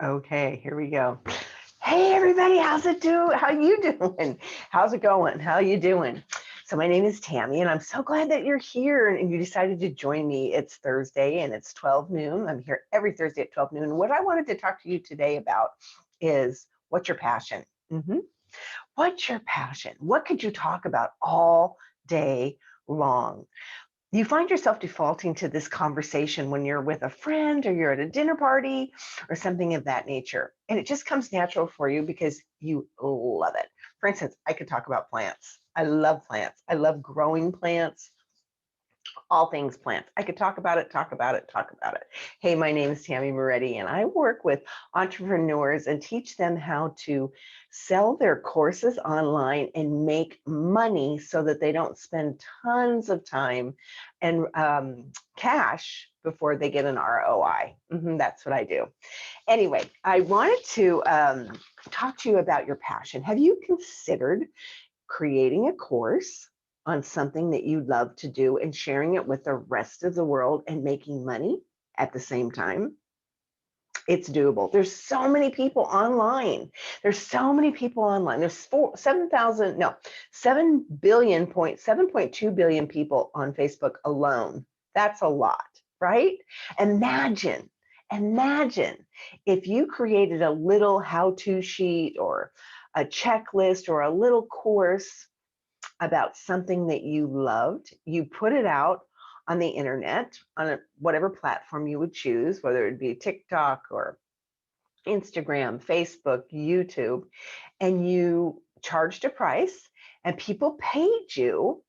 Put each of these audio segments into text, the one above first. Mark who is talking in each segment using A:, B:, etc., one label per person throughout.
A: Okay, here we go. Hey everybody, how's it do? How you doing? How's it going? How you doing? So my name is Tammy, and I'm so glad that you're here and you decided to join me. It's Thursday and it's 12 noon. I'm here every Thursday at 12 noon. And what I wanted to talk to you today about is what's your passion? What's your passion? What could you talk about all day long? You find yourself defaulting to this conversation when you're with a friend or you're at a dinner party or something of that nature. And it just comes natural for you because you love it. For instance, I could talk about plants. I love plants. I love growing plants, all things plants. I could talk about it, talk about it, talk about it. Hey, my name is Tammy Moretti, and I work with entrepreneurs and teach them how to sell their courses online and make money so that they don't spend tons of time and cash before they get an ROI. That's what I do. Anyway, I wanted to talk to you about your passion. Have you considered creating a course on something that you love to do and sharing it with the rest of the world and making money at the same time? It's doable. There's so many people online. There's so many people online. There's 7.2 billion people on Facebook alone. That's a lot, right? Imagine, imagine if you created a little how-to sheet or a checklist or a little course about something that you loved, you put it out on the internet, on whatever platform you would choose, whether it be TikTok or Instagram, Facebook, YouTube, and you charged a price and people paid you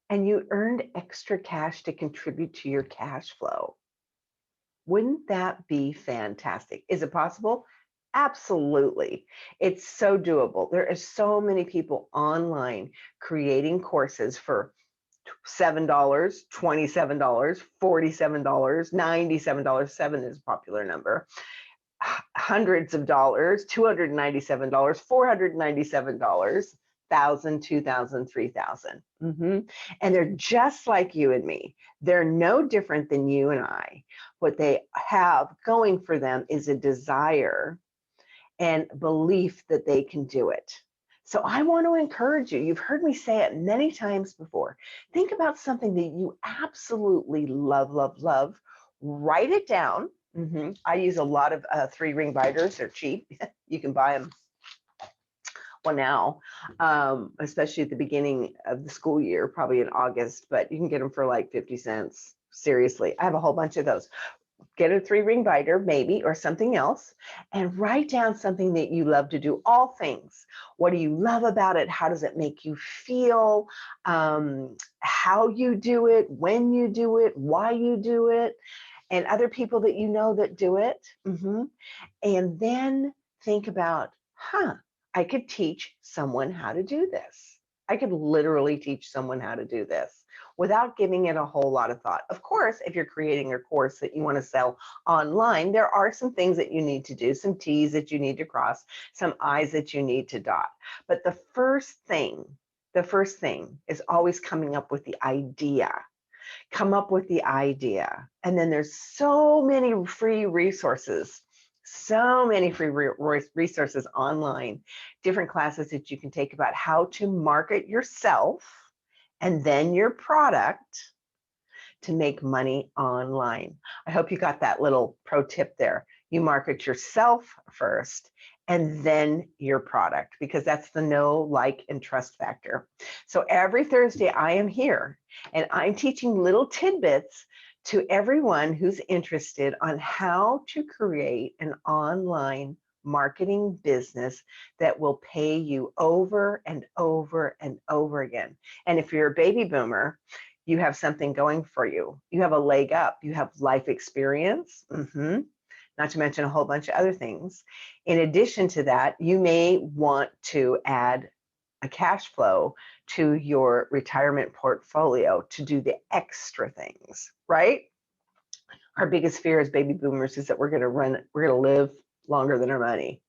A: and you earned extra cash to contribute to your cash flow. Wouldn't that be fantastic? Is it possible? Absolutely. It's so doable. There are so many people online creating courses for $7, $27, $47, $97. Seven is a popular number. Hundreds of dollars, $297, $497, 1,000, 2,000, 3,000. And they're just like you and me. They're no different than you and I. What they have going for them is a desire and belief that they can do it. So I want to encourage you. You've heard me say it many times before. Think about something that you absolutely love, love, love. Write it down. I use a lot of 3-ring binders. They're cheap. You can buy them. Well, now, especially at the beginning of the school year, probably in August, but you can get them for like 50 cents. Seriously, I have a whole bunch of those. Get a 3-ring binder, maybe, or something else, and write down something that you love to do. All things. What do you love about it? How does it make you feel? How you do it, when you do it, why you do it, and other people that you know that do it. And then think about, I could teach someone how to do this. I could literally teach someone how to do this without giving it a whole lot of thought. Of course, if you're creating a course that you want to sell online, there are some things that you need to do, some T's that you need to cross, some I's that you need to dot. But the first thing is always coming up with the idea. Come up with the idea. And then there's so many free resources online, different classes that you can take about how to market yourself and then your product to make money online. I hope you got that little pro tip there. You market yourself first and then your product, because that's the know, like, and trust factor. So every Thursday I am here and I'm teaching little tidbits to everyone who's interested on how to create an online marketing business that will pay you over and over and over again. And if you're a baby boomer, you have something going for you. You have a leg up. You have life experience, not to mention a whole bunch of other things. In addition to that, you may want to add a cash flow to your retirement portfolio to do the extra things, right? Our biggest fear as baby boomers is that we're going to live longer than our money.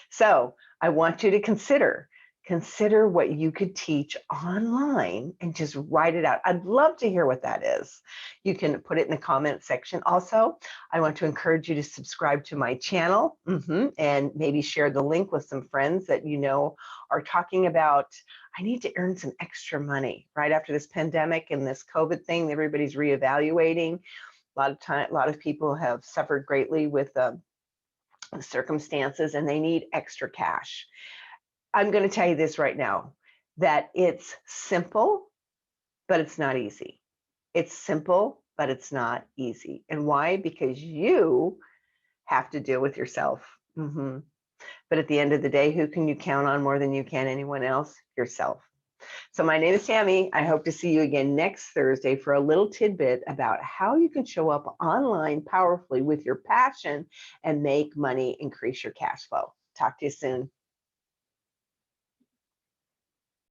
A: So I want you to consider consider what you could teach online and just write it out. I'd love to hear what that is. You can put it in the comment section. Also, I want to encourage you to subscribe to my channel and maybe share the link with some friends that you know are talking about, I need to earn some extra money right after this pandemic and this COVID thing. Everybody's reevaluating. A lot of people have suffered greatly with the circumstances and they need extra cash. I'm going to tell you this right now, that it's simple, but it's not easy. It's simple, but it's not easy. And why? Because you have to deal with yourself. But at the end of the day, who can you count on more than you can anyone else? Yourself. So my name is Tammy. I hope to see you again next Thursday for a little tidbit about how you can show up online powerfully with your passion and make money, increase your cash flow. Talk to you soon.